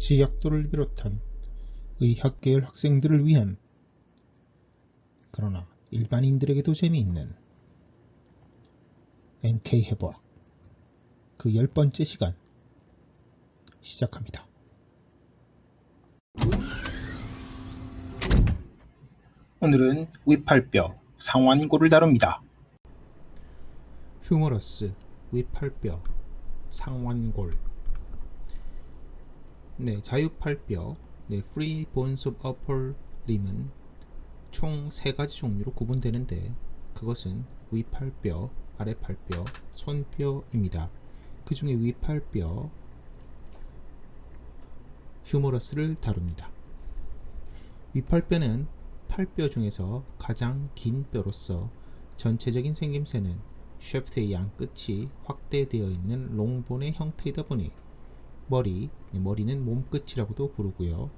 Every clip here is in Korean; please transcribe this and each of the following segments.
지약도를 비롯한 의학계열 학생들을 위한, 그러나 일반인들에게도 재미있는 NK해부학 그 10번째 시간 시작합니다. 오늘은 위팔뼈, 상완골을 다룹니다. 휴머러스, 위팔뼈, 상완골. 자유팔뼈, Free Bones of Upper Limb은 총 3가지 종류로 구분되는데 그것은 위팔뼈, 아래팔뼈, 손뼈입니다. 그 중에 위팔뼈, 휴머러스를 다룹니다. 위팔뼈는 팔뼈 중에서 가장 긴 뼈로서 전체적인 생김새는 쉐프트의 양 끝이 확대되어 있는 롱본의 형태이다 보니 머리는 몸끝이라고도 부르고요.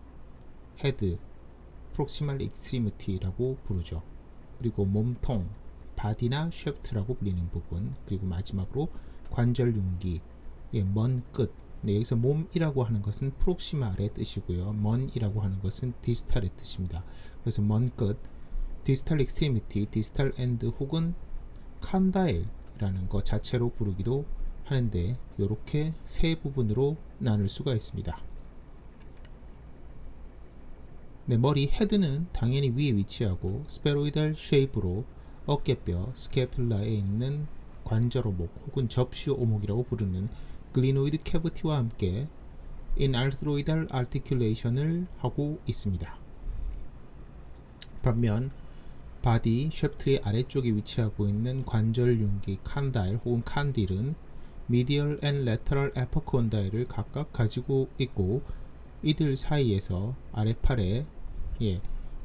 헤드, 프록시멀 익스트리미티라고 부르죠. 그리고 몸통, 바디나 쉐프트라고 불리는 부분, 그리고 마지막으로 관절 융기, 먼 끝. 여기서 몸이라고 하는 것은 프록시말의 뜻이고요. 먼이라고 하는 것은 디스탈의 뜻입니다. 그래서 먼 끝, 디스탈 익스트리미티, 디스탈 엔드 혹은 칸다일이라는 것 자체로 부르기도 하는데 이렇게 세 부분으로 나눌 수가 있습니다. 머리 헤드는 당연히 위에 위치하고 스페로이달 쉐입으로 어깨뼈, 스캐뷸라에 있는 관절오목 혹은 접시오목이라고 부르는 글리노이드 캐비티와 함께 인알트로이달 아티큘레이션을 하고 있습니다. 반면 바디 쉐프트의 아래쪽에 위치하고 있는 관절 융기 칸다일 혹은 칸딜은 미디얼 앤 레터럴 에퍼콘다일을 각각 가지고 있고 이들 사이에서 아래팔에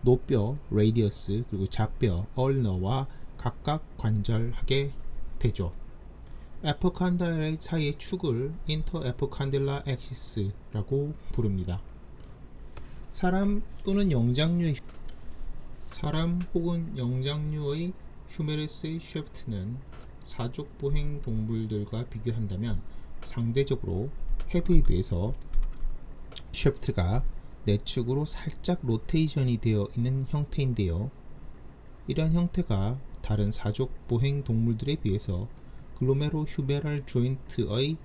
노뼈 레디어스 그리고 좌뼈 얼너와 각각 관절하게 되죠. 에퍼칸다일 사이의 축을 인터 에퍼칸딜라 엑시스라고 부릅니다. 사람 혹은 영장류의 휴메러스의 쉐프트는 사족 보행 동물들과 비교한다면 상대적으로 헤드에 비해서 쉐프트가 내측으로 살짝 로테이션이 되어 있는 형태인데요. 이러한 형태가 다른 사족 보행 동물들에 비해서 글로메로 휴메랄 조인트의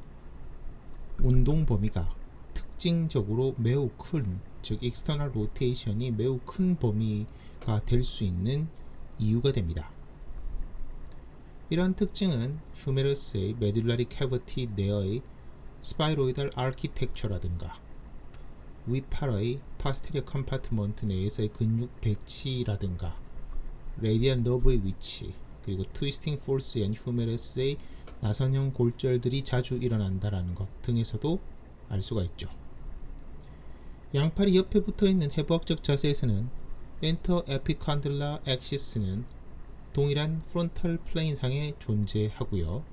운동 범위가 특징적으로 매우 큰, 즉 익스터널 로테이션이 매우 큰 범위가 될 수 있는 이유가 됩니다. 이러한 특징은 휴메러스의 메듈라리 캐비티 내의 스파이로이달 아키텍처라든가 위팔의 파스테리어 컴파트먼트 내에서의 근육 배치라든가 레디안 너브의 위치, 그리고 트위스팅 포스 앤 휴메러스의 나선형 골절들이 자주 일어난다는 것 등에서도 알 수가 있죠. 양팔이 옆에 붙어있는 해부학적 자세에서는 엔터 에피칸들라 엑시스는 동일한 프론탈 플레인상에 존재하고요.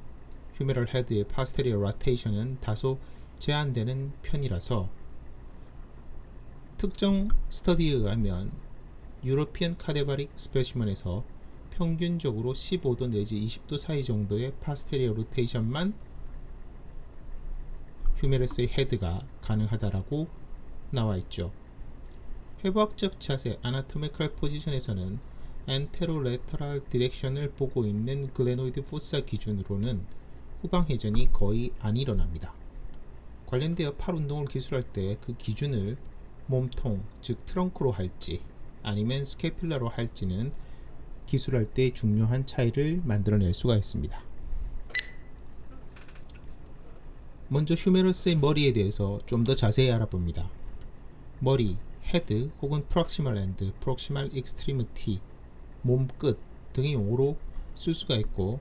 휴메럴 헤드의 파스테리어 로테이션은 다소 제한되는 편이라서 특정 스터디에 의하면 유로피안 카데바릭 스페시먼에서 평균적으로 15도 내지 20도 사이 정도의 파스테리어 로테이션만 휴메러스의 헤드가 가능하다라고 나와 있죠. 해부학적 자세 아나토미컬 포지션에서는 엔테로레터럴 디렉션을 보고 있는 글레노이드 포사 기준으로는 후방 회전이 거의 안 일어납니다. 관련되어 팔 운동을 기술할 때 그 기준을 몸통, 즉 트렁크로 할지 아니면 스캐뷸라로 할지는 기술할 때 중요한 차이를 만들어낼 수가 있습니다. 먼저 휴메러스의 머리에 대해서 좀 더 자세히 알아봅니다. 머리, 헤드 혹은 프록시멀 엔드, 프록시멀 익스트리미티, 몸끝 등의 용어로 쓸 수가 있고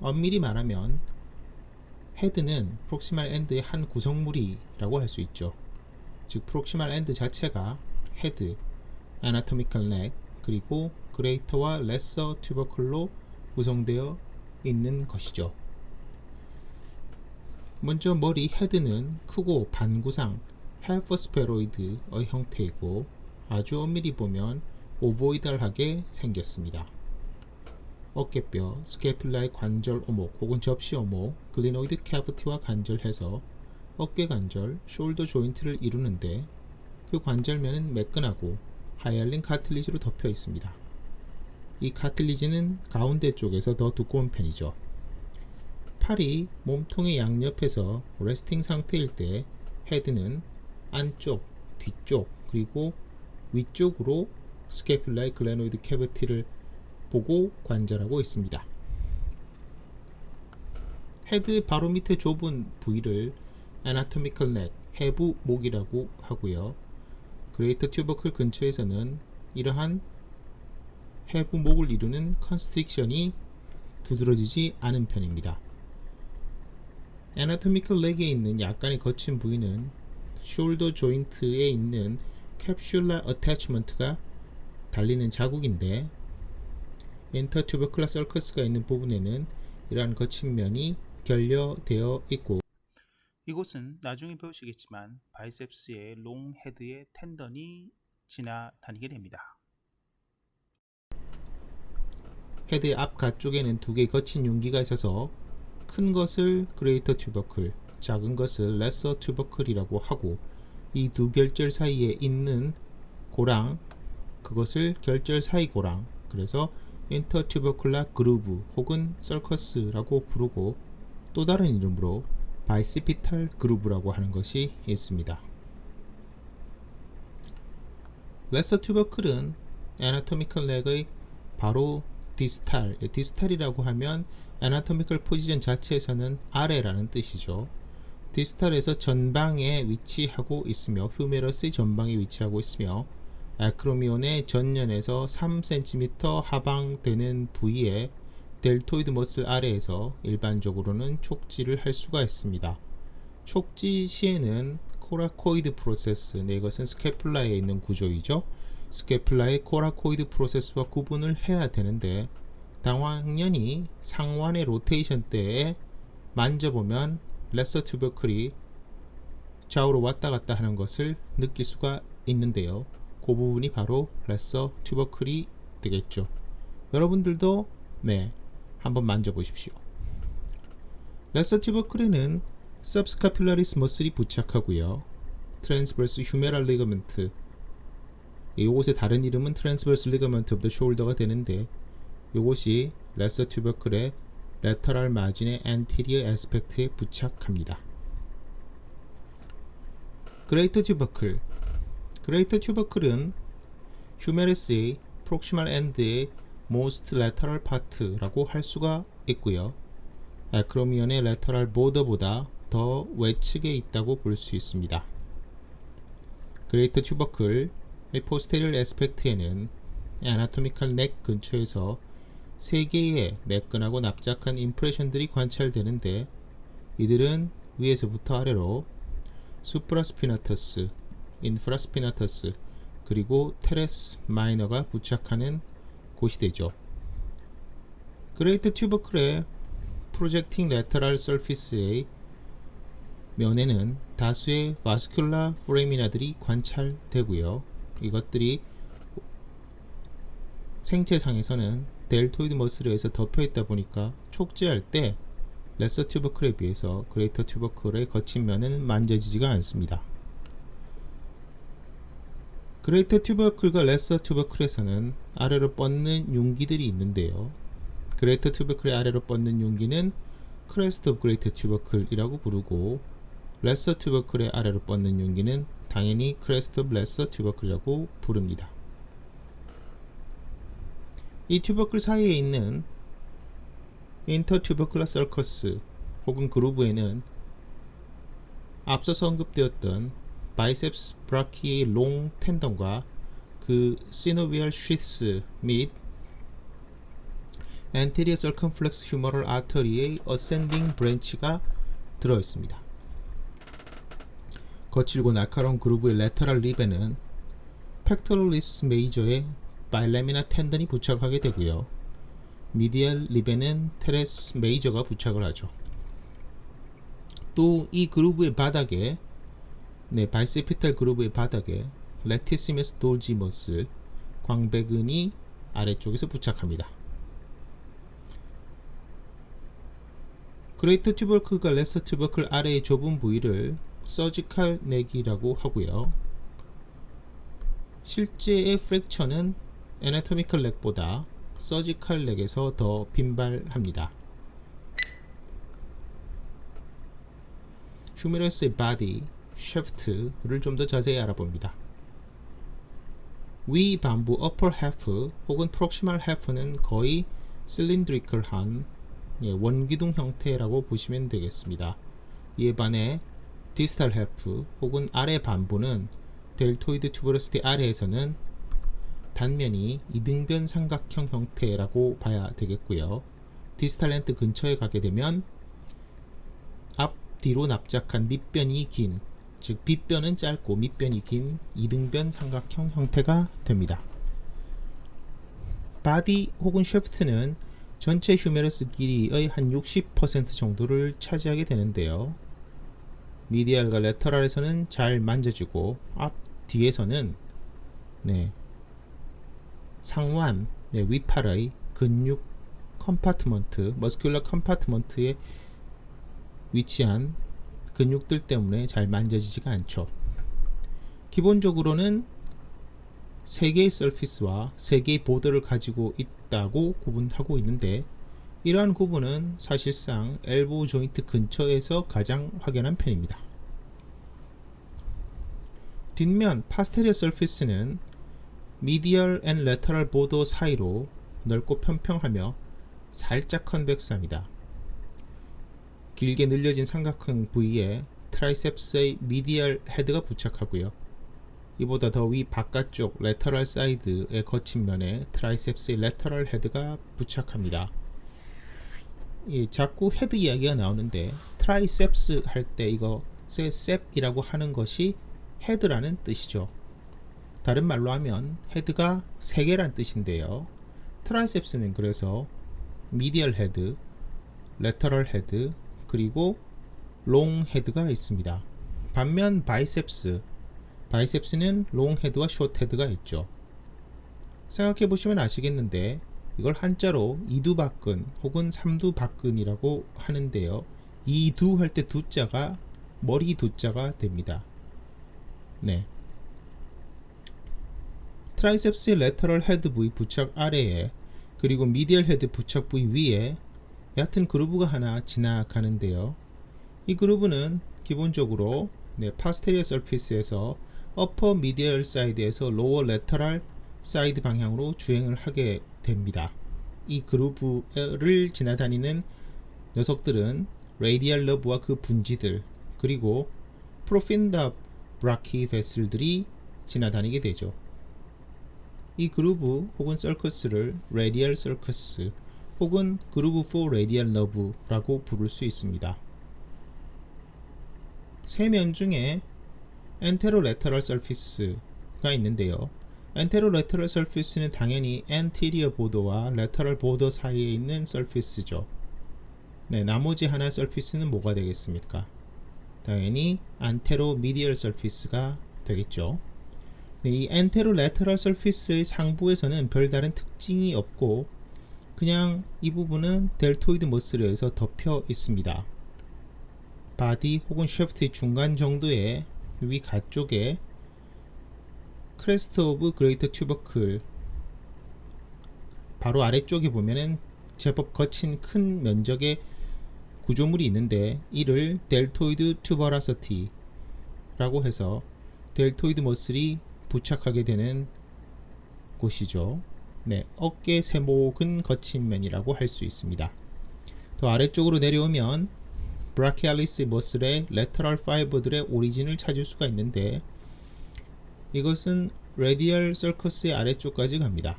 엄밀히 말하면 헤드는 프록시멀 엔드의 한 구성물이라고 할 수 있죠. 즉 프록시멀 엔드 자체가 헤드, 아나토미컬 넥, 그리고 그레이터와 레서 튜버클로 구성되어 있는 것이죠. 먼저 머리 헤드는 크고 반구상 헬퍼스페로이드의 형태이고 아주 엄밀히 보면 오보이달하게 생겼습니다. 어깨뼈, 스캐뷸라의 관절 오목 혹은 접시 오목, 글리노이드 캐비티와 관절해서 어깨 관절, 숄더 조인트를 이루는데 그 관절면은 매끈하고 하얄린 카틸리지로 덮여 있습니다. 이 카틸리지는 가운데 쪽에서 더 두꺼운 편이죠. 팔이 몸통의 양옆에서 레스팅 상태일 때 헤드는 안쪽, 뒤쪽, 그리고 위쪽으로 스캐뷸라의 글레노이드 캐비티를 보고 관절하고 있습니다. 헤드 바로 밑에 좁은 부위를 애나토미컬 넥, 해부 목이라고 하고요. 그레이터 튜버클 근처에서는 이러한 해부 목을 이루는 컨스트릭션이 두드러지지 않은 편입니다. 애나토미컬 렉에 있는 약간의 거친 부위는 숄더 조인트에 있는 캡슐라 어태치먼트가 달리는 자국인데 인터튜버클라 썰커스가 있는 부분에는 이러한 거친 면이 결여되어 있고 이곳은 나중에 배우시겠지만 바이셉스의 롱 헤드의 텐던이 지나다니게 됩니다. 헤드의 앞 가쪽에는 두 개의 거친 융기가 있어서 큰 것을 그레이터 튜버클, 작은 것을 레서 튜버클이라고 하고 이 두 결절 사이에 있는 고랑, 그것을 결절 사이 고랑, 그래서 인터튜버클라 그루브 혹은 썰커스라고 부르고 또 다른 이름으로 바이시피탈 그루브라고 하는 것이 있습니다. 레서 튜버클은 애나토미컬 렉의 바로 디스탈이라고 하면 애나토미컬 포지션 자체에서는 아래라는 뜻이죠. 디스탈에서 전방에 위치하고 있으며 휴메러스의 전방에 위치하고 있으며 아크로미온의 전면에서 3cm 하방되는 부위에 델토이드 머슬 아래에서 일반적으로는 촉지를 할 수가 있습니다. 촉지 시에는 코라코이드 프로세스, 이것은 스캐플라에 있는 구조이죠. 스캐플라의 코라코이드 프로세스와 구분을 해야 되는데 당연히 상완의 로테이션 때에 만져보면 레서 튜버클이 좌우로 왔다 갔다 하는 것을 느낄 수가 있는데요. 그 부분이 바로 레서 튜버클이 되겠죠. 여러분들도 한번 만져보십시오. 레서 튜버클에는 subscapularis 머슬이 부착하고요. 트랜스버스 휴메랄 리거먼트, 이곳의 다른 이름은 트랜스버스 리거먼트 오브 더 숄더가 되는데 이것이 레서 튜버클의 레터럴 마진의 안티리어 애스펙트에 부착합니다. 그레이터 튜버클, 그레이터 튜버클은 휴메러스의 프록시멀 엔드의 most lateral part라고 할 수가 있고요. 아크로미온의 lateral border보다 더 외측에 있다고 볼 수 있습니다. 그레이터 튜버클의 posterior aspect에는 anatomical neck 근처에서 3개의 매끈하고 납작한 임프레션들이 관찰되는데 이들은 위에서부터 아래로 수프라스피나터스, 인프라스피나터스, 그리고 테레스 마이너가 부착하는 곳이 되죠. 그레이터 튜버클의 프로젝팅 레터럴 서피스의 면에는 다수의 바스큘라 포레미나들이 관찰되고요. 이것들이 생체상에서는 델토이드 머슬에 의해서 덮여있다 보니까 촉지할 때 레서 튜버클에 비해서 그레이터 튜버클의 거친 면은 만져지지가 않습니다. 그레이터 튜버클과 레서 튜버클에서는 아래로 뻗는 융기들이 있는데요. 그레이터 튜버클의 아래로 뻗는 융기는 크레스트 오브 그레이터 튜버클이라고 부르고 레서 튜버클의 아래로 뻗는 융기는 당연히 크레스트 오브 레서 튜버클이라고 부릅니다. 이 튜버클 사이에 있는 인터튜버클라 썰커스 혹은 그루브에는 앞서서 언급되었던 바이셉스 브라키의 롱 텐던과 그 시노비얼 쉬스 및 anterior circumflex humeral artery의 ascending branch가 들어있습니다. 거칠고 날카로운 그루브의 lateral rib에는 pectoralis major의 바일레미나 텐던이 부착하게 되고요. 미디얼 립에는 테레스 메이저가 부착을 하죠. 또 이 그루브의 바닥에 바이세피탈 그루브의 바닥에 레티시머스 돌지머스 광배근이 아래쪽에서 부착합니다. 그레이터 튜버클과 레서 튜버클 아래의 좁은 부위를 서지컬 넥이라고 하고요. 실제의 프랙처는 애나토미컬 넥보다 서지컬 넥에서 더 빈발합니다. 휴메러스의 바디, 샤프트를 좀 더 자세히 알아봅니다. 위 반부 upper half 혹은 proximal half는 거의 cylindrical한 원기둥 형태라고 보시면 되겠습니다. 이에 반해 distal half 혹은 아래 반부는 델토이드 튜버러시티 아래에서는 단면이 이등변 삼각형 형태라고 봐야 되겠고요. 디스탈 엔드 근처에 가게 되면 앞 뒤로 납작한 밑변이 긴, 즉 빗변은 짧고 밑변이 긴 이등변 삼각형 형태가 됩니다. 바디 혹은 샤프트는 전체 휴메러스 길이의 한 60% 정도를 차지하게 되는데요. 미디얼과 레터럴에서는 잘 만져지고 앞 뒤에서는 상완, 위팔의 근육 컴파트먼트, 머스큘러 컴파트먼트에 위치한 근육들 때문에 잘 만져지지가 않죠. 기본적으로는 3개의 서피스와 3개의 보드를 가지고 있다고 구분하고 있는데, 이러한 구분은 사실상 엘보우 조인트 근처에서 가장 확연한 편입니다. 뒷면 파스테리어 서피스는 미디얼 앤 레터럴 보더 사이로 넓고 평평하며 살짝 컨벡스합니다. 길게 늘려진 삼각형 부위에 트라이셉스의 미디얼 헤드가 부착하고요. 이보다 더 위 바깥쪽 레터럴 사이드의 거친 면에 트라이셉스의 레터럴 헤드가 부착합니다. 자꾸 헤드 이야기가 나오는데 트라이셉스 할 때 이거 셉이라고 하는 것이 헤드라는 뜻이죠. 다른 말로 하면 헤드가 3개란 뜻인데요. 트라이셉스는 그래서 미디얼 헤드, 레터럴 헤드, 그리고 롱 헤드가 있습니다. 반면 바이셉스는 롱 헤드와 숏 헤드가 있죠. 생각해 보시면 아시겠는데 이걸 한자로 이두박근 혹은 삼두박근이라고 하는데요. 이두 할 때 두자가 머리 두자가 됩니다. 트라이셉스의 레터럴 헤드 부위 부착 아래에 그리고 미디얼 헤드 부착 부위 위에 얕은 그루브가 하나 지나가는데요. 이 그루브는 기본적으로 파스테리어 서피스에서 어퍼 미디얼 사이드에서 로어 레터럴 사이드 방향으로 주행을 하게 됩니다. 이 그루브를 지나다니는 녀석들은 레디얼 너브와 그 분지들, 그리고 프로핀다 브라키 베슬들이 지나다니게 되죠. 이 그루브 혹은 서커스를 레디얼 서커스 혹은 그루브 4 레디얼 너브라고 부를 수 있습니다. 세 면 중에 엔테로 레터럴 서피스가 있는데요. 엔테로 레터럴 서피스는 당연히 엔티리어 보더와 레터럴 보더 사이에 있는 서피스죠. 나머지 하나의 서피스는 뭐가 되겠습니까? 당연히 안테로 미디얼 서피스가 되겠죠. 이 엔테로 레터럴 서피스의 상부에서는 별다른 특징이 없고 그냥 이 부분은 델토이드 머슬에 의해서 덮여 있습니다. 바디 혹은 샤프트의 중간 정도의 위 가쪽에 크레스트 오브 그레이터 튜버클 바로 아래쪽에 보면은 제법 거친 큰 면적의 구조물이 있는데 이를 델토이드 튜버라서티 라고 해서 델토이드 머슬이 부착하게 되는 곳이죠. 어깨 세목은 거친 면이라고 할 수 있습니다. 더 아래쪽으로 내려오면 브라키알리스 머슬의 레터럴 파이버들의 오리진을 찾을 수가 있는데 이것은 레디얼 서커스의 아래쪽까지 갑니다.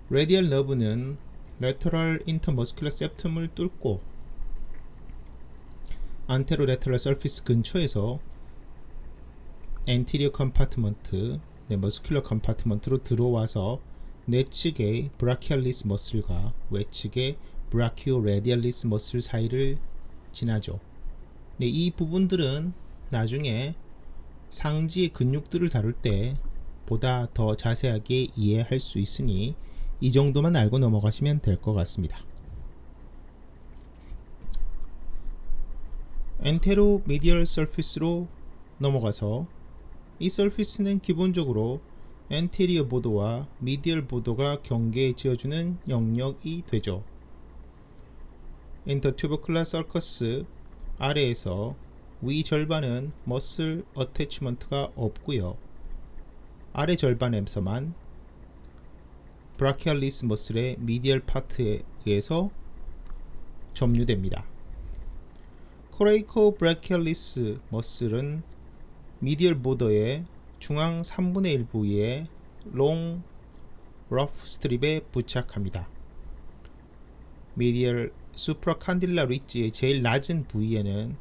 레디얼 너브는 레터럴 인터머스큘러 septum을 뚫고 안테로 레터럴 서피스 근처에서 엔티리어 컴파트먼트, 머스큘러 컴파트먼트로 들어와서 내측의 브라키알리스 머슬과 외측의 브라키오 레디알리스 머슬 사이를 지나죠. 이 부분들은 나중에 상지의 근육들을 다룰 때 보다 더 자세하게 이해할 수 있으니 이 정도만 알고 넘어가시면 될 것 같습니다. 엔테로 미디얼 서피스로 넘어가서 이 서피스는 기본적으로 엔테리어 보더와 미디얼 보더가 경계에 지어주는 영역이 되죠. 인터튜버클라 서커스 아래에서 위 절반은 머슬 어태치먼트가 없고요. 아래 절반에서만 브라키알리스 머슬의 미디얼 파트에 의해서 점유됩니다. 코레이코 브라키알리스 머슬은 미디얼 보더의 중앙 3분의 1 부위에 롱 러프 스트립에 부착합니다. 미디얼 수프라칸딜라 리지의 제일 낮은 부위에는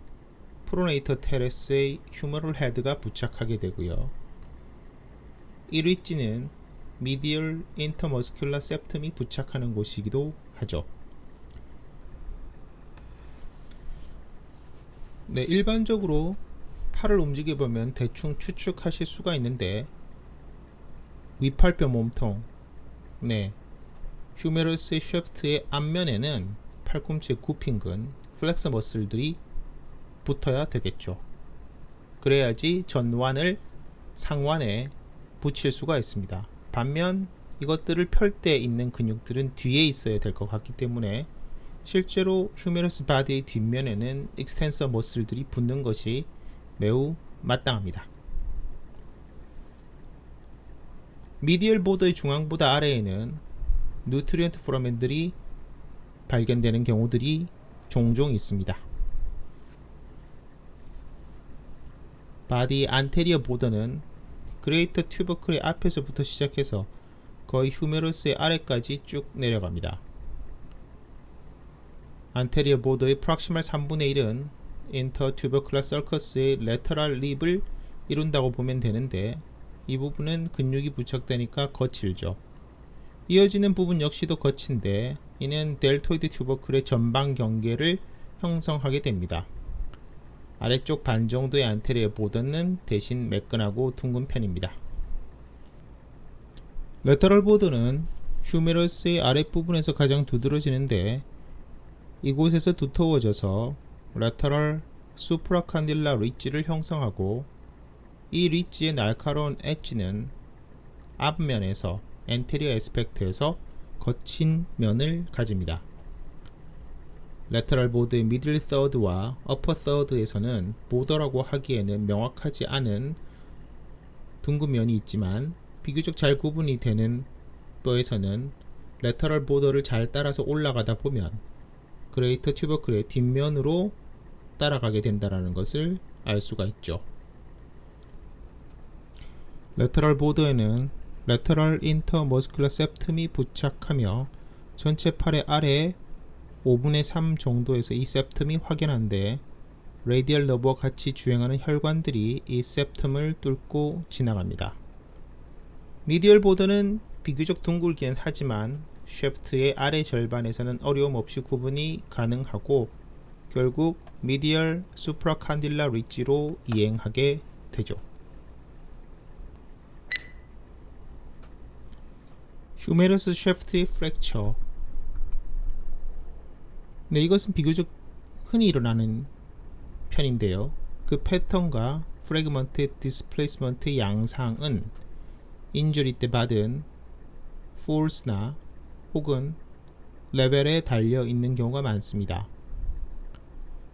프로네이터 테레스의 휴머럴 헤드가 부착하게 되고요. 이 리지는 미디얼 인터머스큘라 septum이 부착하는 곳이기도 하죠. 네, 일반적으로 팔을 움직여보면 대충 추측하실 수가 있는데 위팔뼈 몸통, 휴메러스의 쉐프트의 앞면에는 팔꿈치의 굽힌근, 플렉서 머슬들이 붙어야 되겠죠. 그래야지 전완을 상완에 붙일 수가 있습니다. 반면 이것들을 펼 때 있는 근육들은 뒤에 있어야 될 것 같기 때문에 실제로 휴메러스 바디의 뒷면에는 익스텐서 머슬들이 붙는 것이 매우 마땅합니다. 미디얼 보더의 중앙보다 아래에는 누트리언트 포라멘들이 발견되는 경우들이 종종 있습니다. 바디 안테리어 보더는 그레이터 튜버클의 앞에서부터 시작해서 거의 휴메러스의 아래까지 쭉 내려갑니다. 안테리어 보더의 프락시말 3분의 1은 인터 튜버클라 서커스의 레터럴 립을 이룬다고 보면 되는데 이 부분은 근육이 부착되니까 거칠죠. 이어지는 부분 역시도 거친데 이는 델토이드 튜버클의 전방 경계를 형성하게 됩니다. 아래쪽 반 정도의 안테리어 보더는 대신 매끈하고 둥근 편입니다. 레터럴 보더는 휴메러스의 아랫부분에서 가장 두드러지는데 이곳에서 두터워져서 레터럴 수프라칸딜라 리지를 형성하고 이 리지의 날카로운 엣지는 앞면에서 엔테리어 에스펙트에서 거친 면을 가집니다. 레터럴 보드의 미들 서드와 어퍼 서드에서는 보더라고 하기에는 명확하지 않은 둥근 면이 있지만 비교적 잘 구분이 되는 뼈에서는 레터럴 보더를 잘 따라서 올라가다 보면 그레이터 튜버클의 뒷면으로 따라가게 된다는 것을 알 수가 있죠. 레터럴 보더에는 레터럴 인터머스큘러 septum이 부착하며 전체 팔의 아래 5분의 3 정도에서 이 septum이 확연한데 레디얼 너브와 같이 주행하는 혈관들이 이 septum을 뚫고 지나갑니다. 미디얼 보더는 비교적 둥글긴 하지만 쉐프트의 아래 절반에서는 어려움 없이 구분이 가능하고 결국 미디얼 수프라칸딜라 리지로 이행하게 되죠. 휴메러스 쉐프트의 프랙처. 이것은 비교적 흔히 일어나는 편인데요. 그 패턴과 프래그먼트 디스플레이스먼트 양상은 인주리 때 받은 포스나 혹은 레벨에 달려 있는 경우가 많습니다.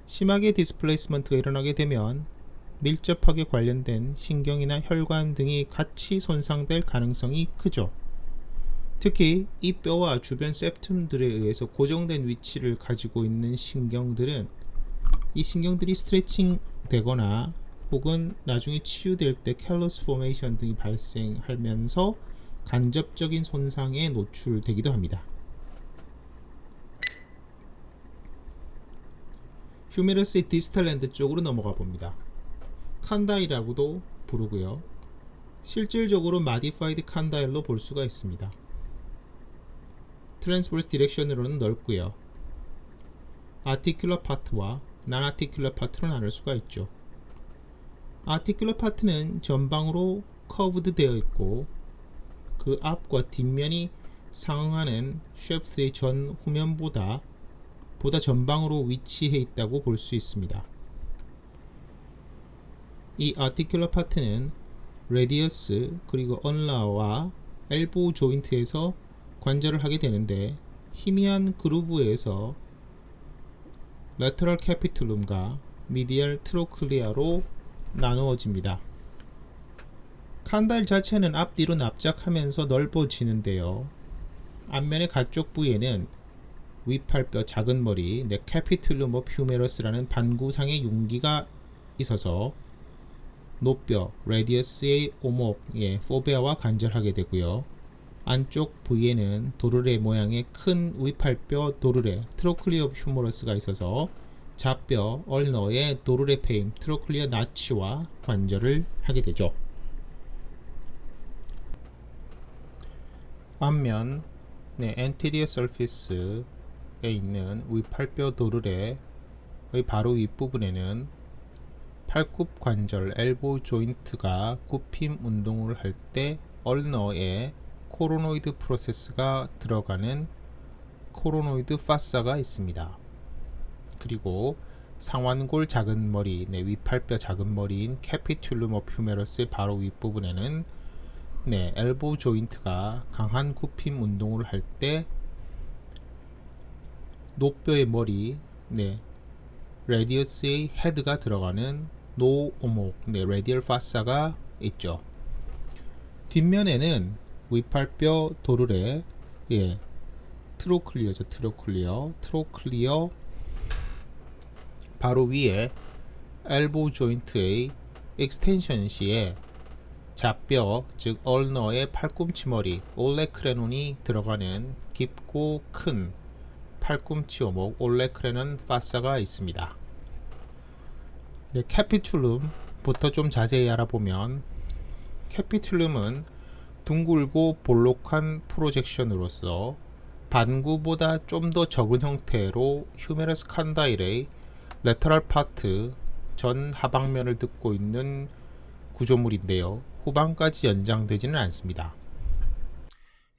심하게 디스플레이스먼트가 일어나게 되면 밀접하게 관련된 신경이나 혈관 등이 같이 손상될 가능성이 크죠. 특히 이 뼈와 주변 septum들에 의해서 고정된 위치를 가지고 있는 신경들은 이 신경들이 스트레칭 되거나 혹은 나중에 치유될 때 캘러스 포메이션 등이 발생하면서 간접적인 손상에 노출되기도 합니다. 휴메러스의 디스탈 랜드 쪽으로 넘어가 봅니다. 칸다일이라고도 부르고요. 실질적으로 마디파이드 칸다일로 볼 수가 있습니다. 트랜스버스 디렉션으로는 넓고요. 아티큘러 파트와 난아티큘러 파트로 나눌 수가 있죠. 아티큘러 파트는 전방으로 커브드 되어 있고 그 앞과 뒷면이 상응하는 쉐프트의 전 후면보다 전방으로 위치해 있다고 볼 수 있습니다. 이 아티큘러 파트는 레디어스 그리고 얼나와 엘보우 조인트에서 관절을 하게 되는데 희미한 그루브에서 레터럴 캐피툴룸과 미디얼 트로클리아로 나누어집니다. 칸다일 자체는 앞뒤로 납작하면서 넓어지는데요. 앞면의 가쪽 부위에는 위팔뼈 작은 머리 캐피툴룸 오브 휴메러스라는 반구상의 용기가 있어서 노뼈 레디어스의 오목 포베아와 관절하게 되고요. 안쪽 부위에는 도르래 모양의 큰 위팔뼈 도르래 트로클리어 오브 휴메러스가 있어서 좌뼈 얼너의 도르래 페임 트로클리어 나치와 관절을 하게 되죠. 앞면 엔티리어 서피스에 있는 위팔뼈 도르래의 바로 윗부분에는 팔굽 관절 엘보 조인트가 굽힘 운동을 할 때 얼너에 코로노이드 프로세스가 들어가는 코로노이드 파사가 있습니다. 그리고 상완골 작은 머리 위팔뼈 작은 머리인 캐피툴룸 오브 휴메러스의 바로 윗부분에는 엘보 조인트가 강한 굽힘 운동을 할 때 노뼈의 머리 레디어스의 헤드가 들어가는 노오목 레디얼 파사가 있죠. 뒷면에는 위팔뼈 도르래 트로클리어죠. 트로클리어 바로 위에 엘보 조인트의 익스텐션 시에 좌뼈 즉 얼너의 팔꿈치 머리 올레크레논이 들어가는 깊고 큰 팔꿈치 오목 올레크레논 파사가 있습니다. 캐피툴룸부터 좀 자세히 알아보면 캐피툴룸은 둥글고 볼록한 프로젝션으로서 반구보다 좀 더 적은 형태로 휴메러스 칸다일의 레터럴 파트 전 하방면을 덮고 있는 구조물인데요. 후방까지 연장되지는 않습니다.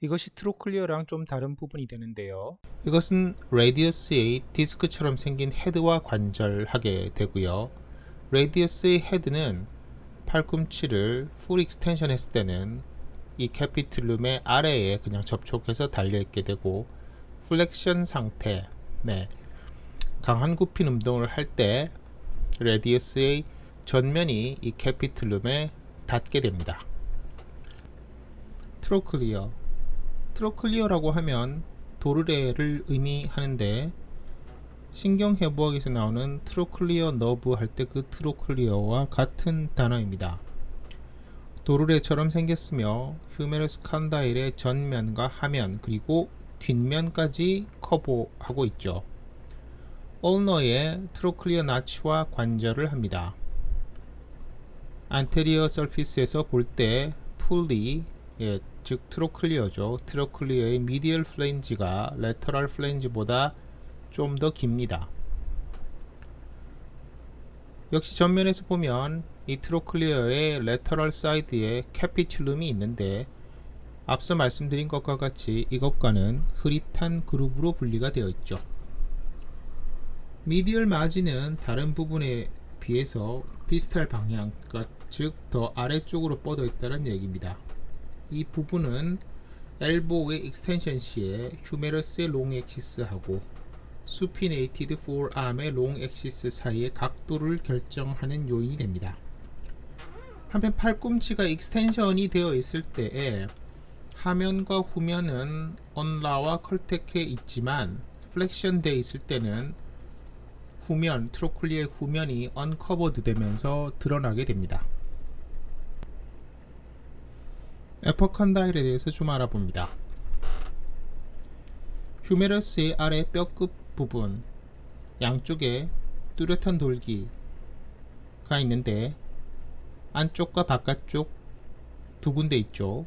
이것이 트로클리어랑 좀 다른 부분이 되는데요. 이것은 레디어스의 디스크처럼 생긴 헤드와 관절하게 되고요. 레디어스의 헤드는 팔꿈치를 풀 익스텐션 했을 때는 이 캐피툴룸의 아래에 그냥 접촉해서 달려있게 되고 플렉션 상태 강한 굽힌 운동을 할 때 레디어스의 전면이 이 캐피툴룸에 닿게 됩니다. 트로클리어라고 하면 도르래를 의미하는데 신경해부학에서 나오는 트로클리어 너브 할 때 그 트로클리어와 같은 단어입니다. 도르래처럼 생겼으며 휴메러스 칸다일의 전면과 하면 그리고 뒷면까지 커버하고 있죠. 얼너의 트로클리어 나치와 관절을 합니다. 안테리어 서피스에서 볼 때 풀리 즉 트로클리어죠. 트로클리어의 미디얼 플레인지가 레터럴 플레인지보다 좀 더 깁니다. 역시 전면에서 보면 이 트로클리어의 레터럴 사이드에 캐피툴룸이 있는데 앞서 말씀드린 것과 같이 이것과는 흐릿한 그룹으로 분리가 되어 있죠. 미디얼 마진은 다른 부분에 비해서 디스탈 방향, 즉 더 아래쪽으로 뻗어 있다는 얘기입니다. 이 부분은 엘보의 익스텐션 시에 휴메러스의 롱 엑시스하고 수피네이티드 포어암의 롱 엑시스 사이의 각도를 결정하는 요인이 됩니다. 한편 팔꿈치가 익스텐션이 되어 있을 때에 하면과 후면은 언라와 컬텍해 있지만 플렉션 되어 있을 때는 후면, 트로클리어의 후면이 언커버드 되면서 드러나게 됩니다. 에퍼컨다일에 대해서 좀 알아봅니다. 휴메러스의 아래 뼈끝 부분 양쪽에 뚜렷한 돌기가 있는데 안쪽과 바깥쪽 두 군데 있죠.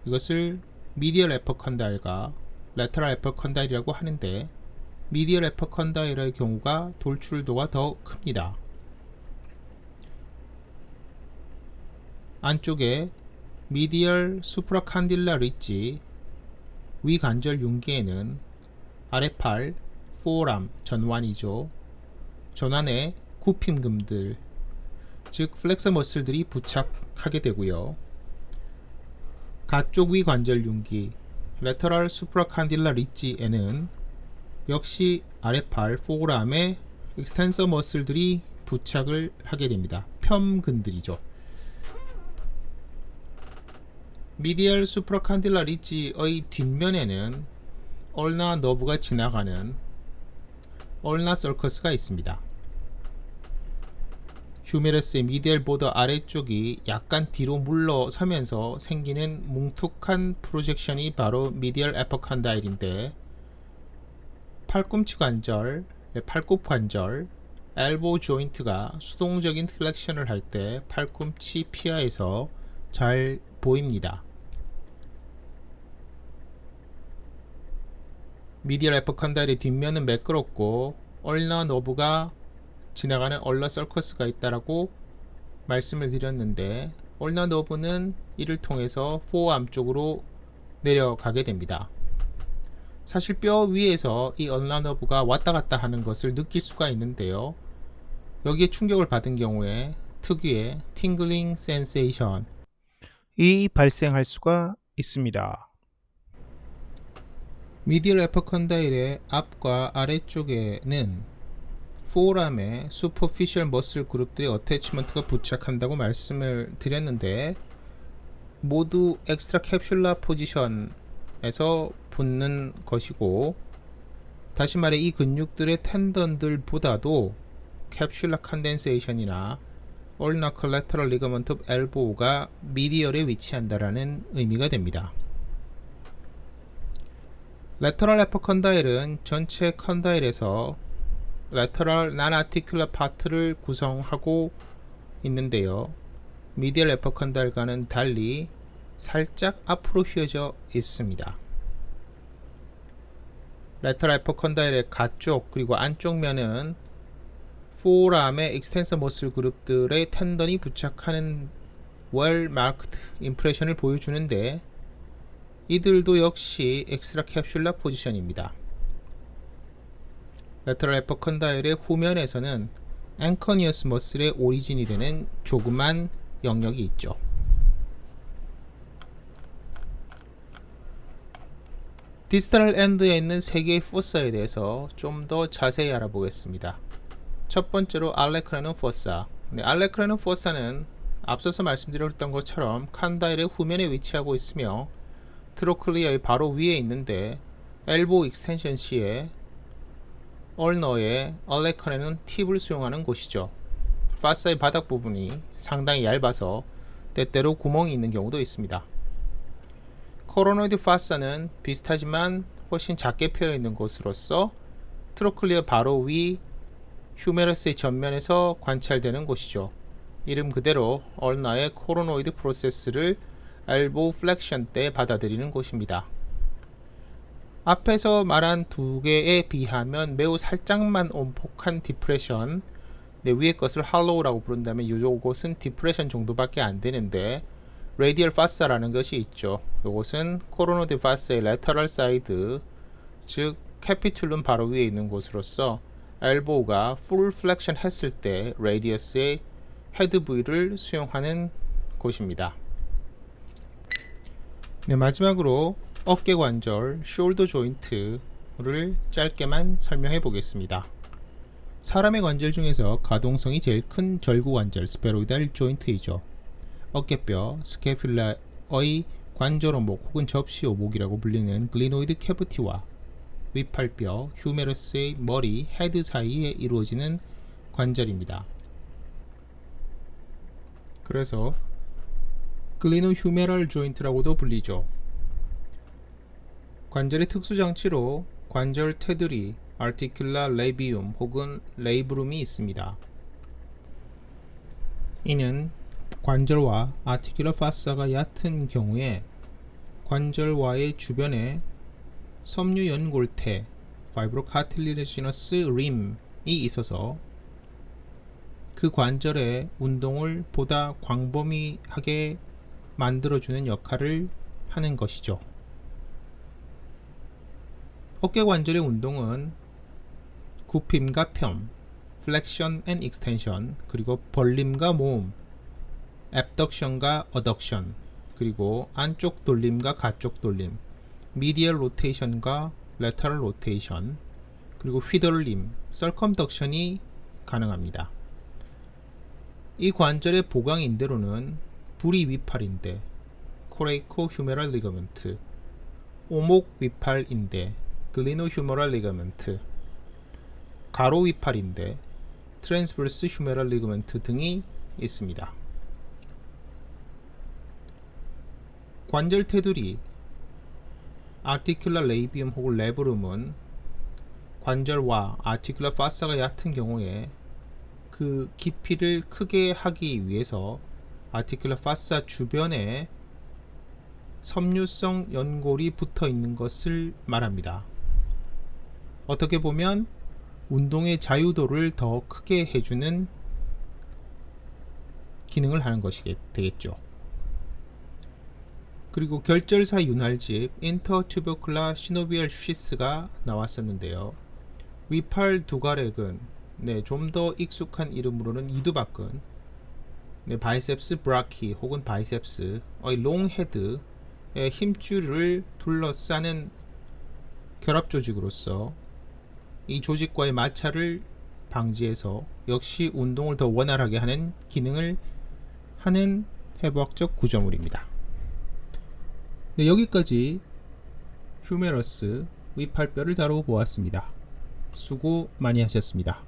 이것을 미디얼 에퍼컨다일과 레터럴 에퍼컨다일이라고 하는데 미디얼 에퍼컨다일의 경우가 돌출도가 더 큽니다. 안쪽에 미디얼 수프라칸딜라 리지 위관절 융기에는 아래팔 포람 전완이죠. 전완의 굽힘금들 즉 플렉서 머슬들이 부착하게 되고요. 가쪽 위 관절 융기 레터럴 수프라칸딜라 리지에는 역시 아랫팔 포어람에 익스텐서 머슬들이 부착을 하게 됩니다. 뼘근들이죠. 미디얼 수프라칸딜라 리지의 뒷면에는 얼나 너브가 지나가는 얼나 서커스가 있습니다. 휴메러스의 미디얼 보더 아래쪽이 약간 뒤로 물러서면서 생기는 뭉툭한 프로젝션이 바로 미디얼 에퍼컨다일인데, 팔꿈치 관절, 팔굽 관절, 엘보 조인트가 수동적인 플렉션을 할 때 팔꿈치 피하에서 잘 보입니다. 미디얼 에퍼컨다일의 뒷면은 매끄럽고 얼나 너브가 지나가는 얼나 서커스가 있다라고 말씀을 드렸는데, 얼나 너브는 이를 통해서 포어암 쪽으로 내려가게 됩니다. 사실 뼈 위에서 이 얼나 너브가 왔다 갔다 하는 것을 느낄 수가 있는데요. 여기에 충격을 받은 경우에 특유의 팅글링 센세이션이 발생할 수가 있습니다. 미디얼 에퍼컨다일의 앞과 아래쪽에는 포어람에 슈퍼피셜 머슬 그룹들의 어태치먼트가 부착한다고 말씀을 드렸는데, 모두 엑스트라 캡슐라 포지션에서 붙는 것이고, 다시 말해 이 근육들의 텐던들보다도 캡슐라 컨덴세이션이나 얼나 컬래터럴 리거먼트 오브 엘보가 미디얼에 위치한다라는 의미가 됩니다. 레터럴 에퍼컨다일은 전체 컨다일에서 레터럴 난아티큘러 파트를 구성하고 있는데요. 미디얼 에퍼컨다일과는 달리 살짝 앞으로 휘어져 있습니다. 레터럴 에퍼컨다일의 가쪽 그리고 안쪽 면은 포어람의 익스텐서 머슬 그룹들의 텐던이 부착하는 웰 마크드 임프레션을 보여주는데, 이들도 역시 엑스트라 캡슐라 포지션입니다. 레터럴 에퍼컨다일의 후면에서는 앵커니어스 머슬의 오리진이 되는 조그만 영역이 있죠. 디스탈 엔드에 있는 세 개의 포사에 대해서 좀 더 자세히 알아보겠습니다. 첫 번째로 알레크라는 포사. 알레크라는 포사는 앞서서 말씀드렸던 것처럼 칸다일의 후면에 위치하고 있으며 트로클리어의 바로 위에 있는데, 엘보 익스텐션 시에 얼너의 알레크라는 팁을 수용하는 곳이죠. 파사의 바닥 부분이 상당히 얇아서 때때로 구멍이 있는 경우도 있습니다. 코로노이드 파사는 비슷하지만 훨씬 작게 패여 있는 곳으로서 트로클리어 바로 위 휴메러스의 전면에서 관찰되는 곳이죠. 이름 그대로 얼나의 코로노이드 프로세스를 엘보 플렉션 때 받아들이는 곳입니다. 앞에서 말한 두 개에 비하면 매우 살짝만 온폭한 디프레션, 위의 것을 할로우라고 부른다면 이곳은 디프레션 정도밖에 안 되는데, 레디얼 파사라는 것이 있죠. 이것은 코로노이드 파사의 레터럴 사이드, 즉 캐피툴룸 바로 위에 있는 곳으로서 엘보가 풀 플렉션 했을 때 레디어스의 헤드 부위를 수용하는 곳입니다. 마지막으로 어깨 관절, 숄더 조인트를 짧게만 설명해 보겠습니다. 사람의 관절 중에서 가동성이 제일 큰 절구 관절, 스페로이달 조인트이죠. 어깨뼈, 스캐뷸라의 관절 오목 혹은 접시 오목이라고 불리는 글리노이드 캐비티와 윗팔뼈, 휴메러스의 머리, 헤드 사이에 이루어지는 관절입니다. 그래서 글리노휴메럴 조인트라고도 불리죠. 관절의 특수장치로 관절 테두리, 아티큘라 레비움 혹은 레이브룸이 있습니다. 이는 관절과 아티큘라 파사가 얕은 경우에 관절와의 주변에 섬유 연골테, 파이브로카틸리지너스 림이 있어서 그 관절의 운동을 보다 광범위하게 만들어주는 역할을 하는 것이죠. 어깨 관절의 운동은 굽힘과 펴, flexion and extension, 그리고 벌림과 모음, abduction과 adduction, 그리고 안쪽 돌림과 가쪽 돌림, medial rotation과 lateral rotation, 그리고 휘돌림, circumduction이 가능합니다. 이 관절의 보강인대로는 부리 위팔인대, coracohumeral ligament, 오목 위팔인대, glenohumeral ligament, 가로 위팔인대, transverse humeral ligament 등이 있습니다. 관절 테두리, articular labium 혹은 labrum 관절과 articular fascia가 얕은 경우에 그 깊이를 크게 하기 위해서 articular fascia 주변에 섬유성 연골이 붙어 있는 것을 말합니다. 어떻게 보면 운동의 자유도를 더 크게 해주는 기능을 하는 것이 되겠죠. 그리고 결절사 윤활집 intertubercular synovial sheath가 나왔었는데요. 위팔 두가렉은 좀 더 익숙한 이름으로는 이두박근, 바이셉스 브라키 혹은 바이셉스의 롱헤드의 힘줄을 둘러싸는 결합 조직으로서 이 조직과의 마찰을 방지해서 역시 운동을 더 원활하게 하는 기능을 하는 해부학적 구조물입니다. 여기까지 휴메러스 위팔뼈를 다루어 보았습니다. 수고 많이 하셨습니다.